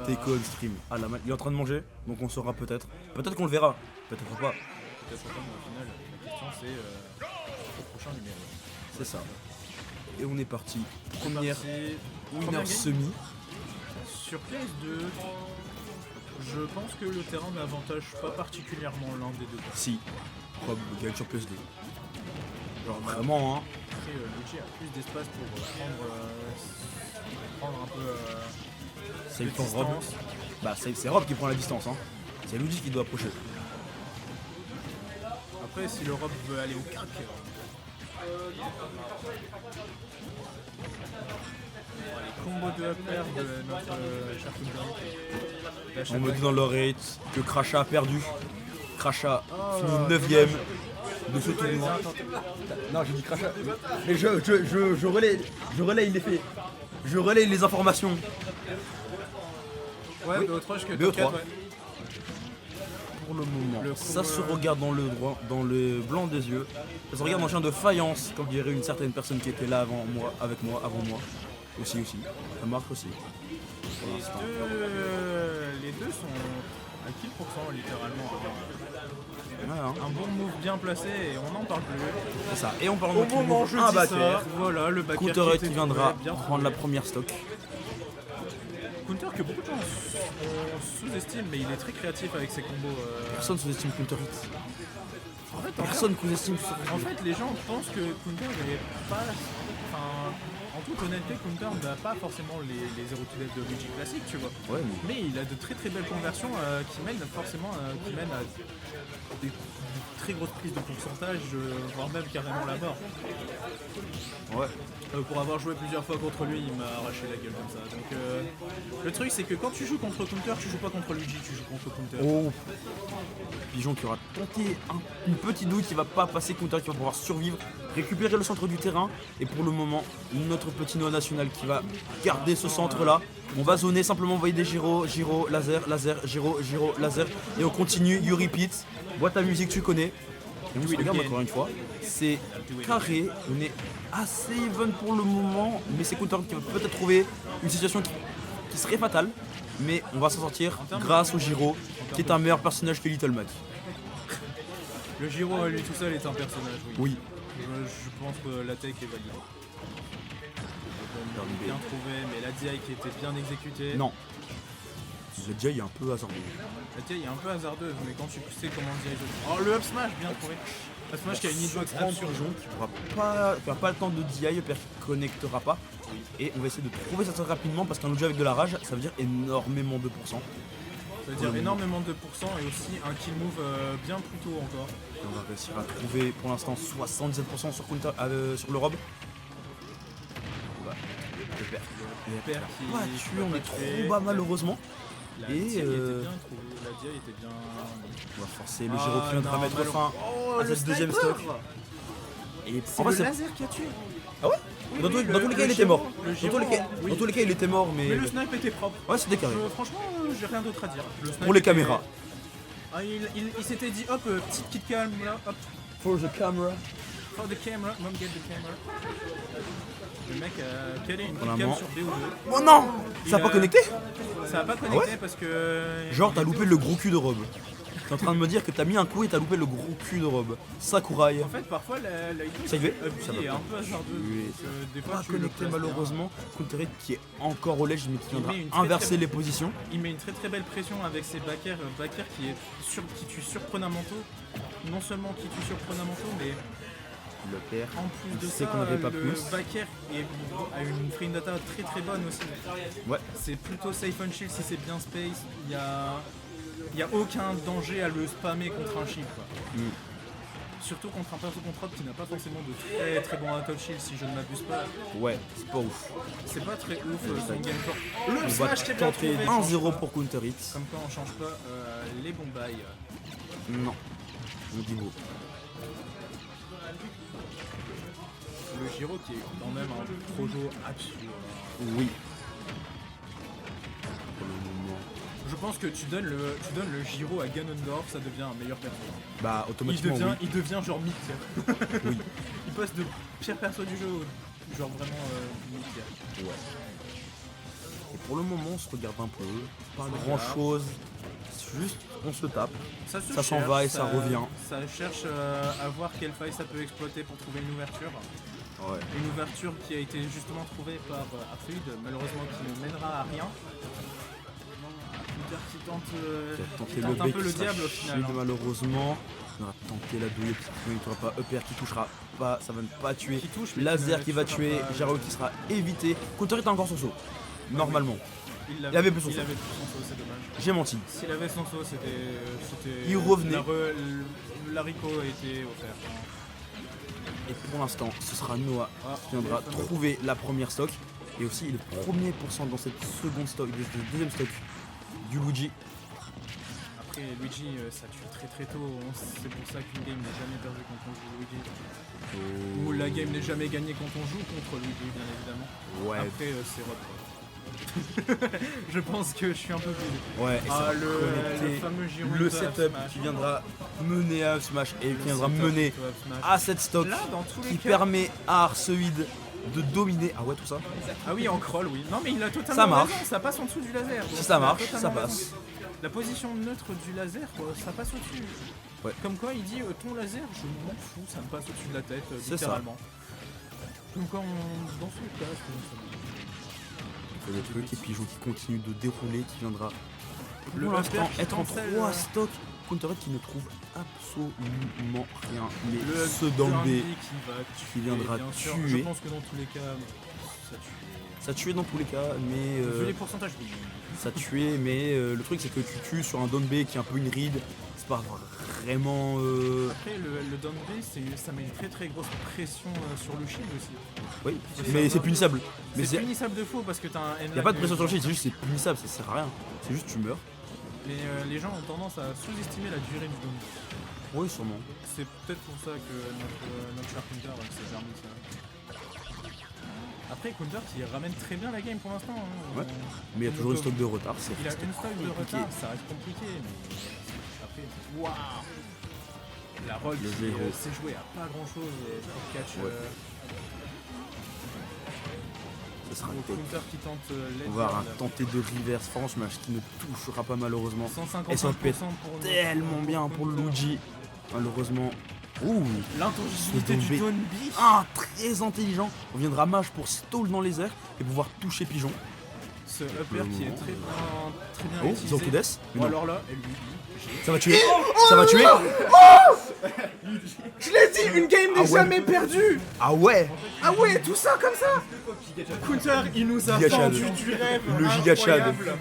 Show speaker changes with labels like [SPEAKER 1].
[SPEAKER 1] take on stream. Ah là, il est en train de manger, donc on saura peut-être. Peut-être qu'on le verra, peut-être pas.
[SPEAKER 2] Peut-être pas, mais au final, la question c'est au prochain numéro.
[SPEAKER 1] C'est ça. Et on est parti. Première
[SPEAKER 2] Première game.
[SPEAKER 1] semi.
[SPEAKER 2] Sur PS2, je pense que le terrain n'avantage pas particulièrement l'un des deux.
[SPEAKER 1] Si. Rob gagne sur PS2. Genre vraiment, hein.
[SPEAKER 2] Après, Luigi a plus d'espace pour prendre un peu
[SPEAKER 1] C'est
[SPEAKER 2] de
[SPEAKER 1] le temps Rob.
[SPEAKER 2] distance.
[SPEAKER 1] Bah, c'est Rob qui prend la distance, hein. C'est Luigi qui doit approcher.
[SPEAKER 2] Après, si l'Europe veut aller au crack, les combos de upper de notre cher Kunter.
[SPEAKER 1] On me dit dans l'oreille que Crachat a perdu. Crachat finit 9ème de ce tournoi. Non, j'ai dit Crachat. Mais je relaye les faits. Je relaye les informations.
[SPEAKER 2] Ouais,
[SPEAKER 1] Oui.
[SPEAKER 2] BO3 que
[SPEAKER 1] BO3.
[SPEAKER 2] Tomcat, ouais.
[SPEAKER 1] Pour le moment,
[SPEAKER 2] Le
[SPEAKER 1] ça
[SPEAKER 2] coup,
[SPEAKER 1] se regarde dans le blanc des yeux. Ça se regarde dans le champ de faïence, comme dirait une certaine personne qui était là avant moi, avec moi, avant moi. Aussi. Ça marche aussi. Pour l'instant.
[SPEAKER 2] Les deux sont à kill % littéralement.
[SPEAKER 1] Ouais, hein.
[SPEAKER 2] Un bon move bien placé et on n'en parle plus.
[SPEAKER 1] C'est ça. Et on parle
[SPEAKER 2] Au
[SPEAKER 1] de
[SPEAKER 2] moment où je
[SPEAKER 1] un
[SPEAKER 2] dis
[SPEAKER 1] backer.
[SPEAKER 2] ça, voilà le backer
[SPEAKER 1] Counter
[SPEAKER 2] était
[SPEAKER 1] qui viendra
[SPEAKER 2] trouvé, bien
[SPEAKER 1] prendre la
[SPEAKER 2] trouvé.
[SPEAKER 1] première stock.
[SPEAKER 2] Counter que beaucoup de gens sous-estiment, mais il est très créatif avec ses combos.
[SPEAKER 1] Personne sous-estime Counter Hit.
[SPEAKER 2] En fait,
[SPEAKER 1] Personne sous-estime
[SPEAKER 2] En fait, les gens pensent que Counter n'est pas. Enfin, en toute honnêteté, Counter n'a pas forcément les 0 to death de Luigi classique, tu vois.
[SPEAKER 1] Ouais,
[SPEAKER 2] Mais il a de très très belles conversions qui mènent à des très grosses prises de pourcentage, voire même carrément la mort.
[SPEAKER 1] ouais.
[SPEAKER 2] Pour avoir joué plusieurs fois contre lui, il m'a arraché la gueule comme ça. Donc le truc c'est que quand tu joues contre Counter, tu joues pas contre Luigi, tu joues contre Counter.
[SPEAKER 1] Oh. Pigeon qui aura tenté une petite douille qui va pas passer Counter, qui va pouvoir survivre, récupérer le centre du terrain. Et pour le moment, notre petit Noah national qui va garder ce centre là. On va zoner, simplement envoyer des gyros, laser, gyro, laser. Et on continue, you repeat. Boîte à musique, tu connais. Et on se regarde encore une fois. C'est carré, on est assez even pour le moment. Mais c'est Counter qui va peut-être trouver une situation qui serait fatale. Mais on va s'en sortir grâce au Giro, qui est un meilleur personnage que Little Mac.
[SPEAKER 2] Le Giro lui tout seul est un personnage, oui.
[SPEAKER 1] Oui.
[SPEAKER 2] Je pense que la tech est valide. Bien trouvé, mais la DI qui était bien exécutée.
[SPEAKER 1] Non. Le Jay est un peu hasardeux.
[SPEAKER 2] La DI est un peu hasardeuse, mais quand tu sais comment diriger. Oh, le up smash, bien trouvé. Up smash qui a une hitbox absurde.
[SPEAKER 1] Il n'aura pas le temps de DI, le père qui connectera pas. Et on va essayer de trouver ça très rapidement parce qu'un jeu avec de la rage, ça veut dire énormément de pourcents.
[SPEAKER 2] Ça veut dire énormément de pourcents et aussi un kill move bien plus tôt encore.
[SPEAKER 1] Et on va réussir à trouver pour l'instant 77% sur Counter, sur le Rob. Le père.
[SPEAKER 2] Le père qui
[SPEAKER 1] Pas tué, on est
[SPEAKER 2] tué.
[SPEAKER 1] trop bas malheureusement.
[SPEAKER 2] La
[SPEAKER 1] Et,
[SPEAKER 2] DI était bien trouvée. La DI était bien.
[SPEAKER 1] On va forcer le Giro qui viendra mettre fin
[SPEAKER 2] Oh,
[SPEAKER 1] à
[SPEAKER 2] le
[SPEAKER 1] cette deuxième
[SPEAKER 2] sniper.
[SPEAKER 1] stock. Et
[SPEAKER 2] C'est
[SPEAKER 1] en vrai,
[SPEAKER 2] le
[SPEAKER 1] c'est-
[SPEAKER 2] laser qui a tué.
[SPEAKER 1] Ah ouais
[SPEAKER 2] Oui,
[SPEAKER 1] dans,
[SPEAKER 2] oui,
[SPEAKER 1] dans tous les cas, il était
[SPEAKER 2] Giro-
[SPEAKER 1] mort.
[SPEAKER 2] le
[SPEAKER 1] Dans
[SPEAKER 2] Giro, oui.
[SPEAKER 1] tous les cas, il était mort, mais.
[SPEAKER 2] Mais le snipe était propre.
[SPEAKER 1] Ouais, c'était carré.
[SPEAKER 2] Franchement, j'ai rien d'autre à dire. Le snipe
[SPEAKER 1] Pour les
[SPEAKER 2] était-
[SPEAKER 1] caméras.
[SPEAKER 2] Ah, il s'était dit hop, petite kit calme là, hop,
[SPEAKER 1] For the camera.
[SPEAKER 2] for the camera, mom get the camera. Le mec a calé une kit
[SPEAKER 1] Vraiment.
[SPEAKER 2] cam sur BO2.
[SPEAKER 1] Oh non. Ça a
[SPEAKER 2] Il
[SPEAKER 1] pas
[SPEAKER 2] a-
[SPEAKER 1] connecté.
[SPEAKER 2] Ça a pas connecté
[SPEAKER 1] ouais
[SPEAKER 2] parce que.
[SPEAKER 1] Genre, t'as
[SPEAKER 2] il
[SPEAKER 1] loupé
[SPEAKER 2] était
[SPEAKER 1] le
[SPEAKER 2] au-
[SPEAKER 1] gros cul de Rob. T'es en train de me dire que t'as mis un coup et t'as loupé le gros cul de Rob. Sakurai.
[SPEAKER 2] En fait, parfois la hitbox
[SPEAKER 1] Ça y est,
[SPEAKER 2] ça est un peu hasardeuse.
[SPEAKER 1] Oui.
[SPEAKER 2] parce que des fois,
[SPEAKER 1] Pas
[SPEAKER 2] tu le
[SPEAKER 1] connecté
[SPEAKER 2] places bien.
[SPEAKER 1] malheureusement. Counter qui est encore au ledge mais qui viendra
[SPEAKER 2] met une très,
[SPEAKER 1] inverser
[SPEAKER 2] très-
[SPEAKER 1] les positions.
[SPEAKER 2] Il met une très très belle pression avec ses backers qui tue surprenamment tôt. Non seulement qui tue surprenamment tôt, mais
[SPEAKER 1] Le père.
[SPEAKER 2] en plus
[SPEAKER 1] Il
[SPEAKER 2] de
[SPEAKER 1] sait
[SPEAKER 2] ça,
[SPEAKER 1] qu'on n'avait pas
[SPEAKER 2] le
[SPEAKER 1] plus.
[SPEAKER 2] backer a une frame data très très bonne aussi.
[SPEAKER 1] Ouais.
[SPEAKER 2] C'est plutôt safe on shield si c'est bien space. Il y a aucun danger à le spammer contre un shield, quoi.
[SPEAKER 1] Mm.
[SPEAKER 2] Surtout contre un perso contre qui n'a pas forcément de très très bon out of shield si je ne m'abuse pas.
[SPEAKER 1] Ouais, c'est pas ouf.
[SPEAKER 2] C'est pas très ouf son game fort.
[SPEAKER 1] On
[SPEAKER 2] Le
[SPEAKER 1] va
[SPEAKER 2] smash qui est bien
[SPEAKER 1] tenter
[SPEAKER 2] trouvé.
[SPEAKER 1] 1-0 pour Counter Hit.
[SPEAKER 2] Comme quoi on change pas les bons bails.
[SPEAKER 1] Non. On dit beau.
[SPEAKER 2] Le Giro qui est quand même un projo absurde.
[SPEAKER 1] Oui. Pour le moment.
[SPEAKER 2] Je pense que tu donnes le Giro à Ganondorf, ça devient un meilleur perso.
[SPEAKER 1] Bah, automatiquement,
[SPEAKER 2] Il devient genre mid-tier.
[SPEAKER 1] oui.
[SPEAKER 2] Il passe de pire perso du jeu au genre vraiment mid-tier.
[SPEAKER 1] Ouais. Et pour le moment, on se regarde un peu. Pas grand chose. Juste, on se tape.
[SPEAKER 2] Ça
[SPEAKER 1] Ça s'en va et ça revient.
[SPEAKER 2] Ça cherche à voir quelle faille ça peut exploiter pour trouver une ouverture.
[SPEAKER 1] Ouais.
[SPEAKER 2] Une ouverture qui a été justement trouvée par Arfluid, malheureusement qui ne mènera à rien. Counter qui tente un peu le diable au final.
[SPEAKER 1] Malheureusement, on va tenter la douille, il ne tuera pas. Upper qui touchera pas, ça va ne pas tuer.
[SPEAKER 2] Qui touche, mais
[SPEAKER 1] Laser qui va
[SPEAKER 2] tuera
[SPEAKER 1] tuer,
[SPEAKER 2] pas.
[SPEAKER 1] Jaro qui sera évité. Counter est encore son saut. Normalement.
[SPEAKER 2] Il
[SPEAKER 1] avait plus son saut.
[SPEAKER 2] Il avait plus son saut, c'est dommage.
[SPEAKER 1] J'ai menti.
[SPEAKER 2] S'il avait son saut, c'était.
[SPEAKER 1] Il revenait.
[SPEAKER 2] L'haricot a été offert.
[SPEAKER 1] Et pour l'instant, ce sera Noah
[SPEAKER 2] Ah,
[SPEAKER 1] qui viendra
[SPEAKER 2] le fameux.
[SPEAKER 1] trouver la première stock. Et aussi le premier pourcent dans cette seconde stock, deuxième stock du Luigi.
[SPEAKER 2] Après, Luigi, ça tue très très tôt. C'est pour ça qu'une game n'est jamais perdue quand on joue Luigi. Ou la game n'est jamais gagnée quand on joue contre Luigi, bien évidemment.
[SPEAKER 1] Ouais,
[SPEAKER 2] Après, c'est Rod. Je pense que je suis un peu plus.
[SPEAKER 1] ouais. Et ça va
[SPEAKER 2] le
[SPEAKER 1] connecter
[SPEAKER 2] fameux Giron
[SPEAKER 1] le
[SPEAKER 2] de
[SPEAKER 1] setup
[SPEAKER 2] Smash.
[SPEAKER 1] qui viendra mener à Smash et qui viendra
[SPEAKER 2] Le setup
[SPEAKER 1] mener
[SPEAKER 2] de Smash.
[SPEAKER 1] à cette stock
[SPEAKER 2] Là, dans tous les
[SPEAKER 1] qui
[SPEAKER 2] cas.
[SPEAKER 1] permet à Arceid de dominer. Ah ouais, tout ça.
[SPEAKER 2] Ah oui, en crawl, oui. Non, mais il a totalement
[SPEAKER 1] Ça marche.
[SPEAKER 2] raison, ça passe en dessous du laser.
[SPEAKER 1] Si
[SPEAKER 2] Donc,
[SPEAKER 1] ça
[SPEAKER 2] il a
[SPEAKER 1] marche,
[SPEAKER 2] totalement
[SPEAKER 1] ça
[SPEAKER 2] raison.
[SPEAKER 1] passe.
[SPEAKER 2] La position neutre du laser, quoi, ça passe au-dessus.
[SPEAKER 1] Ouais.
[SPEAKER 2] Comme quoi, il dit ton laser, je m'en fous, ça me passe au-dessus de la tête,
[SPEAKER 1] C'est
[SPEAKER 2] littéralement. Comme quoi, dans ce cas,
[SPEAKER 1] C'est le truc et Pigeon qui continue de dérouler, qui viendra
[SPEAKER 2] Le
[SPEAKER 1] pour l'instant
[SPEAKER 2] upper qui
[SPEAKER 1] être en
[SPEAKER 2] cancelle,
[SPEAKER 1] 3 stocks. Counterhead qui ne trouve absolument rien. Mais
[SPEAKER 2] le
[SPEAKER 1] ce Danbé
[SPEAKER 2] qui
[SPEAKER 1] viendra
[SPEAKER 2] bien sûr.
[SPEAKER 1] tuer.
[SPEAKER 2] Je pense que dans tous les cas, ça tue.
[SPEAKER 1] ça tuait dans tous les cas, mais
[SPEAKER 2] Vu les pourcentages, oui.
[SPEAKER 1] ça tuait. Mais le truc c'est que tu tues sur un Danbé qui est un peu une ride. C'est pas vraiment.
[SPEAKER 2] Après, le down B, ça met une très très grosse pression sur le shield aussi.
[SPEAKER 1] Oui,
[SPEAKER 2] C'est
[SPEAKER 1] mais
[SPEAKER 2] ça,
[SPEAKER 1] c'est
[SPEAKER 2] va.
[SPEAKER 1] punissable. Mais
[SPEAKER 2] C'est
[SPEAKER 1] c'est.
[SPEAKER 2] punissable de faux parce que t'as un
[SPEAKER 1] Y a pas de pression sur le shield, c'est juste c'est punissable, ça sert à rien. C'est juste tu meurs.
[SPEAKER 2] Mais les gens ont tendance à sous-estimer la durée du down.
[SPEAKER 1] Oui, sûrement.
[SPEAKER 2] C'est peut-être pour ça que notre cher Counter s'est permis ça. Après, Counter qui ramène très bien la game pour l'instant. Hein.
[SPEAKER 1] Ouais. Mais il y a toujours une stock de retard. C'est
[SPEAKER 2] Il a une stock de
[SPEAKER 1] compliqué.
[SPEAKER 2] retard, ça reste compliqué. Mais après, waouh! La roll
[SPEAKER 1] Le
[SPEAKER 2] qui
[SPEAKER 1] zéro.
[SPEAKER 2] s'est joué à pas grand chose pour catch.
[SPEAKER 1] Ouais. Ce sera
[SPEAKER 2] Au
[SPEAKER 1] tech.
[SPEAKER 2] Counter qui tente
[SPEAKER 1] On va
[SPEAKER 2] l'headguard.
[SPEAKER 1] tenter de reverse France Smash qui ne touchera pas malheureusement.
[SPEAKER 2] 150%
[SPEAKER 1] Et ça peut être
[SPEAKER 2] pour
[SPEAKER 1] tellement bien pour le Luigi. Malheureusement. Ouh,
[SPEAKER 2] l'intangibilité
[SPEAKER 1] ce
[SPEAKER 2] du
[SPEAKER 1] Dombé.
[SPEAKER 2] Dawn B.
[SPEAKER 1] ah, très intelligent. On viendra mage pour stall dans les airs et pouvoir toucher Pigeon.
[SPEAKER 2] Ce upper
[SPEAKER 1] le
[SPEAKER 2] qui est
[SPEAKER 1] moment.
[SPEAKER 2] très bien
[SPEAKER 1] Oh,
[SPEAKER 2] utilisé.
[SPEAKER 1] Zokudes. Mais
[SPEAKER 2] Bon
[SPEAKER 1] non.
[SPEAKER 2] alors là, elle lui dit.
[SPEAKER 1] Ça va tuer. Ça va tuer.
[SPEAKER 2] Je l'ai dit, une game n'est
[SPEAKER 1] Ah ouais.
[SPEAKER 2] jamais perdue.
[SPEAKER 1] Ah ouais.
[SPEAKER 2] Ah ouais, tout ça comme ça. Counter, il nous a
[SPEAKER 1] Giga Chad.
[SPEAKER 2] vendu du rêve.
[SPEAKER 1] Le Giga Chad.
[SPEAKER 2] incroyable.